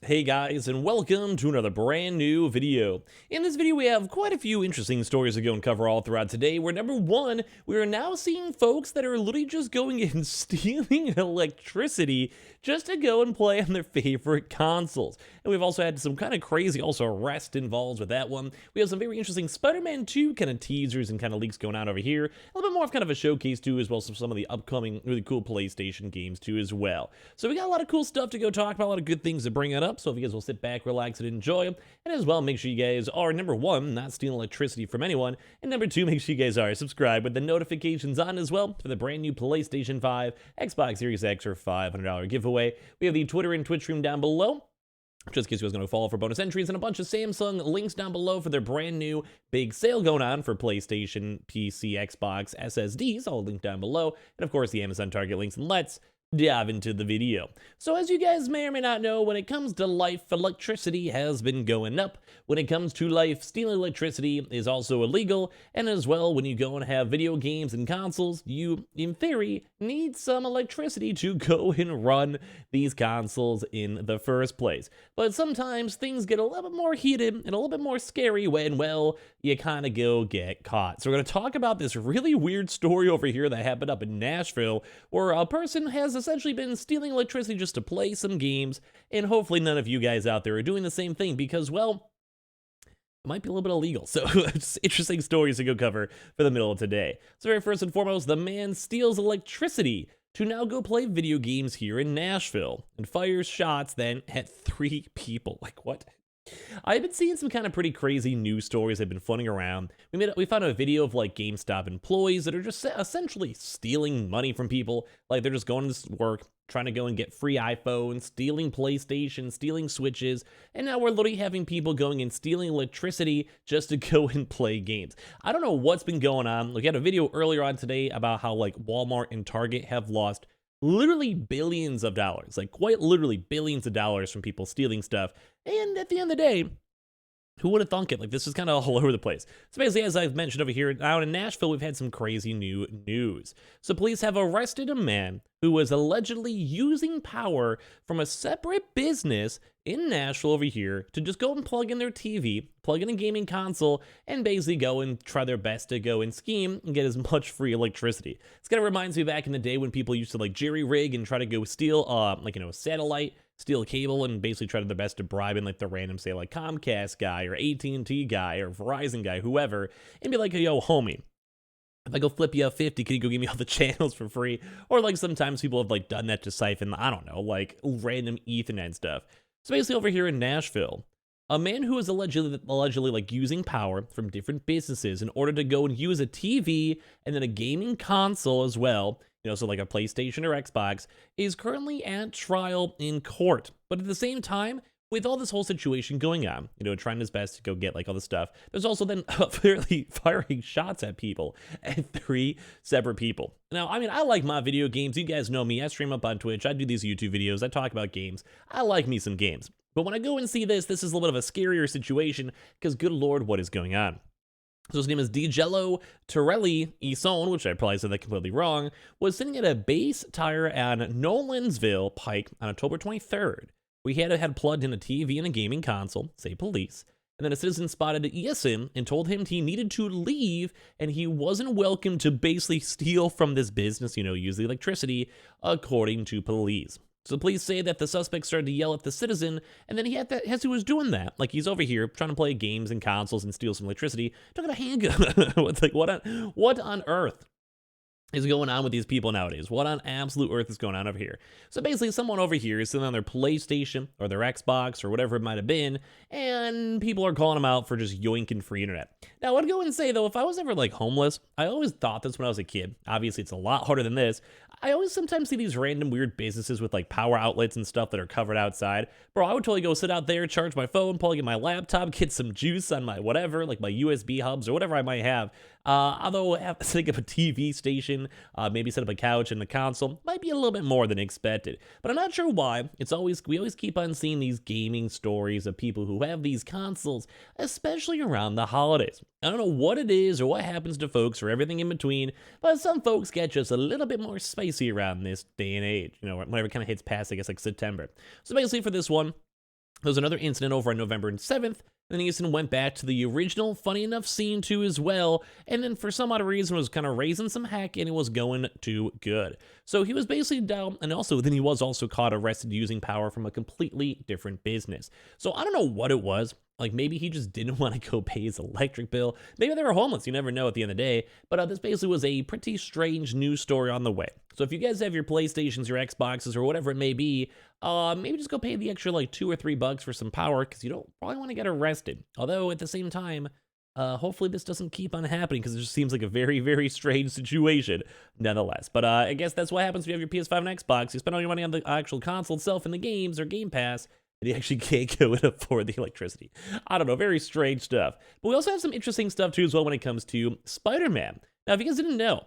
Hey guys, and welcome to another brand new video. In this video, we have quite a few interesting stories to go and cover all throughout today, where number one, we are now seeing folks that are literally just going and stealing electricity just to go and play on their favorite consoles. And we've also had some kind of crazy also arrest involved with that one. We have some very interesting Spider-Man 2 kind of teasers and kind of leaks going on over here. A little bit more of kind of a showcase too, as well as some of the upcoming really cool PlayStation games too as well. So we got a lot of cool stuff to go talk about, a lot of good things to bring it up. So if you guys will sit back, relax, and enjoy, and as well, make sure you guys are, number one, not stealing electricity from anyone, and number two, make sure you guys are subscribed with the notifications on as well for the brand new PlayStation 5, Xbox Series X, or $500 giveaway. We have the Twitter and Twitch stream down below, just in case you guys going to follow for bonus entries, and a bunch of Samsung links down below for their brand new big sale going on for PlayStation, PC, Xbox, SSDs, all linked down below, and of course the Amazon Target links, and let's dive into the video. So as you guys may or may not know, when it comes to life, electricity has been going up. When it comes to life, stealing electricity is also illegal, and as well, when you go and have video games and consoles, you, in theory, need some electricity to go and run these consoles in the first place. But sometimes things get a little bit more heated and a little bit more scary when, well, you kind of go get caught. So we're going to talk about this really weird story over here that happened up in Nashville, where a person has essentially been stealing electricity just to play some games, and hopefully none of you guys out there are doing the same thing because, well, it might be a little bit illegal. So it's interesting stories to go cover for the middle of today. So very first and foremost, the man steals electricity to now go play video games here in Nashville and fires shots then at 3 people. Like, what? I've been seeing some kind of pretty crazy news stories that have been floating around. We found a video of like GameStop employees that are just essentially stealing money from people. Like they're just going to work, trying to go and get free iPhones, stealing PlayStation, stealing Switches, and now we're literally having people going and stealing electricity just to go and play games. I don't know what's been going on. Like, we had a video earlier on today about how like Walmart and Target have lost literally billions of dollars, like quite literally billions of dollars from people stealing stuff. And at the end of the day, who would have thunk it? Like, this is kind of all over the place. So basically, as I've mentioned over here, out in Nashville, we've had some crazy new news. So police have arrested a man who was allegedly using power from a separate business in Nashville over here to just go and plug in their TV, plug in a gaming console, and basically go and try their best to go and scheme and get as much free electricity. This kind of reminds me back in the day when people used to like jerry rig and try to go steal, a satellite, steal a cable, and basically try their best to bribe in like the random, say, like Comcast guy or AT&T guy or Verizon guy, whoever, and be like, yo, homie, if I go flip you a 50, can you go give me all the channels for free? Or like sometimes people have like done that to siphon, I don't know, like random Ethernet stuff. So basically over here in Nashville, a man who is allegedly like using power from different businesses in order to go and use a TV and then a gaming console as well, so like a PlayStation or Xbox, is currently at trial in court. But at the same time, with all this whole situation going on, trying his best to go get like all this stuff, there's also then fairly firing shots at people, at 3 separate people. Now, I mean, I like my video games. You guys know me. I stream up on Twitch. I do these YouTube videos. I talk about games. I like me some games. But when I go and see this is a little bit of a scarier situation because good Lord, what is going on? So his name is DiGello Torelli Ison, which I probably said that completely wrong, was sitting at a base tire on Nolensville Pike on October 23rd. We had plugged in a TV and a gaming console, say police, and then a citizen spotted Ison and told him he needed to leave and he wasn't welcome to basically steal from this business, use the electricity, according to police. So the police say that the suspect started to yell at the citizen, and then as he was doing that, like he's over here trying to play games and consoles and steal some electricity, took out a handgun. It's like, what on earth is going on with these people nowadays? What on absolute earth is going on over here? So basically, someone over here is sitting on their PlayStation or their Xbox or whatever it might have been, and people are calling them out for just yoinking free internet. Now, I'd go and say, though, if I was ever like homeless, I always thought this when I was a kid. Obviously, it's a lot harder than this. I always sometimes see these random weird businesses with like power outlets and stuff that are covered outside. Bro, I would totally go sit out there, charge my phone, plug in my laptop, get some juice on my whatever, like my USB hubs or whatever I might have. Although setting up a TV station, maybe set up a couch and the console might be a little bit more than expected. But I'm not sure why. We always keep on seeing these gaming stories of people who have these consoles, especially around the holidays. I don't know what it is or what happens to folks or everything in between, but some folks get just a little bit more spicy around this day and age, whenever it kind of hits past, I guess, like September. So basically for this one, There was another incident over on November 7th, and then Easton went back to the original funny enough scene too as well, and then for some odd reason was kind of raising some heck, and it was going too good. So he was basically down, and also then he was also caught arrested using power from a completely different business. So I don't know what it was. Like maybe he just didn't want to go pay his electric bill. Maybe they were homeless. You never know at the end of the day. But this basically was a pretty strange news story on the way. So if you guys have your PlayStations, your Xboxes, or whatever it may be, maybe just go pay the extra like $2 or $3 for some power because you don't probably want to get arrested. Although at the same time, hopefully this doesn't keep on happening because it just seems like a very, very strange situation nonetheless. But I guess that's what happens if you have your PS5 and Xbox. You spend all your money on the actual console itself in the games or Game Pass, and you actually can't go and afford the electricity. I don't know, very strange stuff. But we also have some interesting stuff too as well when it comes to Spider-Man. Now, if you guys didn't know,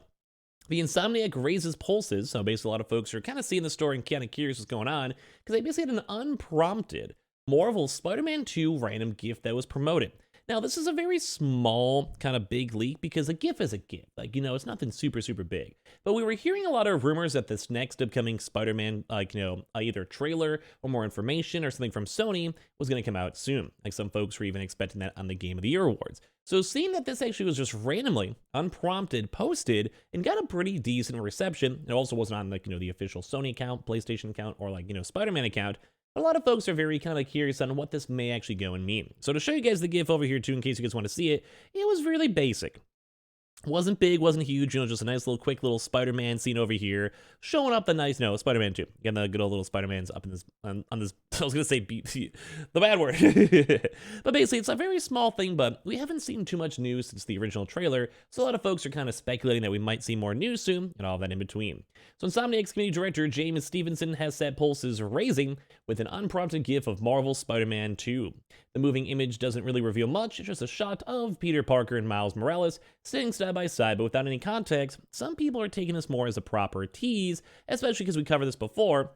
the Insomniac raises pulses, so basically a lot of folks are kind of seeing the story and kind of curious what's going on, because they basically had an unprompted Marvel Spider-Man 2 random gift that was promoted. Now, this is a very small kind of big leak because a GIF is a GIF. Like, it's nothing super, super big. But we were hearing a lot of rumors that this next upcoming Spider-Man, either trailer or more information or something from Sony was going to come out soon. Like, some folks were even expecting that on the Game of the Year awards. So seeing that this actually was just randomly, unprompted, posted, and got a pretty decent reception, it also wasn't on, the official Sony account, PlayStation account, or, Spider-Man account. A lot of folks are very kind of curious on what this may actually go and mean. So to show you guys the GIF over here too, in case you guys want to see it, it was really basic. Wasn't big, wasn't huge, just a nice little quick little Spider-Man scene over here, showing up the nice, Spider-Man 2. Again, the good old little Spider-Man's up in this, on this, I was going to say the bad word. But basically, it's a very small thing, but we haven't seen too much news since the original trailer, so a lot of folks are kind of speculating that we might see more news soon, and all that in between. So Insomniac's community director, James Stevenson, has set pulses raising with an unprompted gif of Marvel's Spider-Man 2. The moving image doesn't really reveal much, it's just a shot of Peter Parker and Miles Morales sitting side by side, but without any context. Some people are taking this more as a proper tease, especially because we covered this before,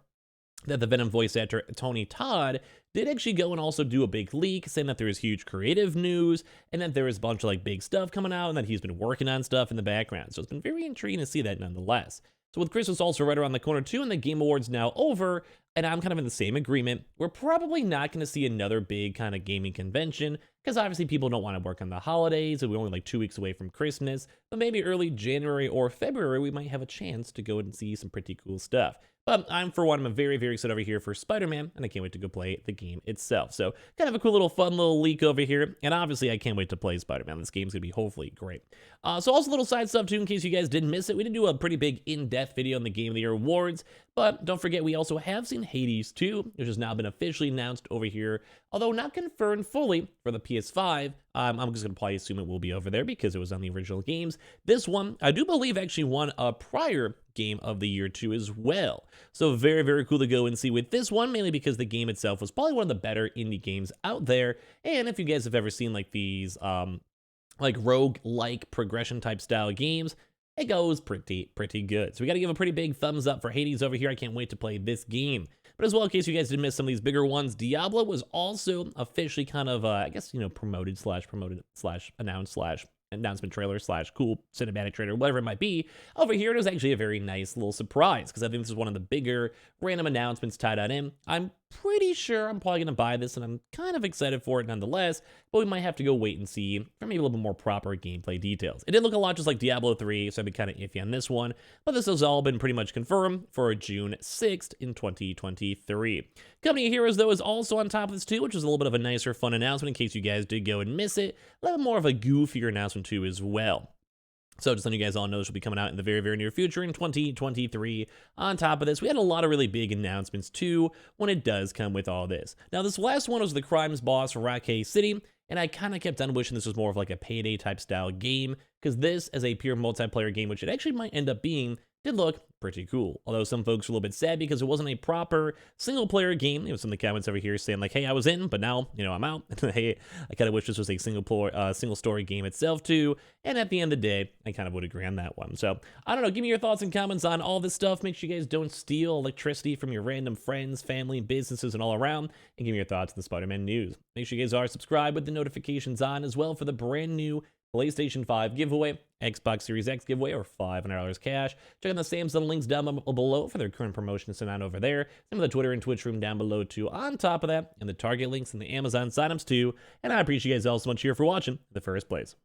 that the Venom voice actor Tony Todd did actually go and also do a big leak saying that there is huge creative news and that there is a bunch of big stuff coming out and that he's been working on stuff in the background. So it's been very intriguing to see that nonetheless. So with Christmas also right around the corner too and the Game Awards now over, and I'm kind of in the same agreement, we're probably not going to see another big kind of gaming convention because obviously people don't want to work on the holidays and we're only 2 weeks away from Christmas, but maybe early January or February we might have a chance to go and see some pretty cool stuff. But I'm very, very excited over here for Spider-Man, and I can't wait to go play the game itself. So kind of a cool little fun little leak over here, and obviously I can't wait to play Spider-Man. This game's going to be hopefully great. So also a little side stuff too, in case you guys didn't miss it. We did do a pretty big in-depth video on the Game of the Year awards, but don't forget we also have seen Hades 2, which has now been officially announced over here, although not confirmed fully for the PS5. I'm just going to probably assume it will be over there because it was on the original games. This one, I do believe, actually won a prior Game of the Year 2 as well. So very, very cool to go and see with this one, mainly because the game itself was probably one of the better indie games out there. And if you guys have ever seen these rogue-like progression type style games, it goes pretty good. So we got to give a pretty big thumbs up for Hades over here. I can't wait to play this game. But as well, in case you guys did miss some of these bigger ones, Diablo was also officially kind of, promoted slash announced slash announcement trailer slash cool cinematic trailer, whatever it might be. Over here, it was actually a very nice little surprise because I think this is one of the bigger random announcements tied on in. I'm pretty sure I'm probably going to buy this and I'm kind of excited for it nonetheless, but we might have to go wait and see for maybe a little bit more proper gameplay details. It did look a lot just like Diablo 3, so I'd be kind of iffy on this one, but this has all been pretty much confirmed for June 6th in 2023. Company of Heroes, though, is also on top of this too, which is a little bit of a nicer, fun announcement in case you guys did go and miss it. A little more of a goofier announcement too as well. So just letting you guys all know this will be coming out in the very, very near future in 2023. On top of this, we had a lot of really big announcements too when it does come with all this. Now, this last one was the Crimes Boss from Rockay City, and I kind of kept on wishing this was more of a Payday type style game, because this, as a pure multiplayer game, which it actually might end up being, did look pretty cool. Although some folks were a little bit sad because it wasn't a proper single-player game. There was some of the comments over here saying hey, I was in, but now, I'm out. Hey, I kind of wish this was a single-story game itself too. And at the end of the day, I kind of would agree on that one. So, I don't know. Give me your thoughts and comments on all this stuff. Make sure you guys don't steal electricity from your random friends, family, businesses, and all around. And give me your thoughts on the Spider-Man news. Make sure you guys are subscribed with the notifications on as well for the brand new PlayStation 5 giveaway, Xbox Series X giveaway, or $500 cash. Check out the Samsung links down below for their current promotions sent out over there. Some of the Twitter and Twitch room down below too. On top of that, and the Target links and the Amazon signups too. And I appreciate you guys all so much here for watching in the first place.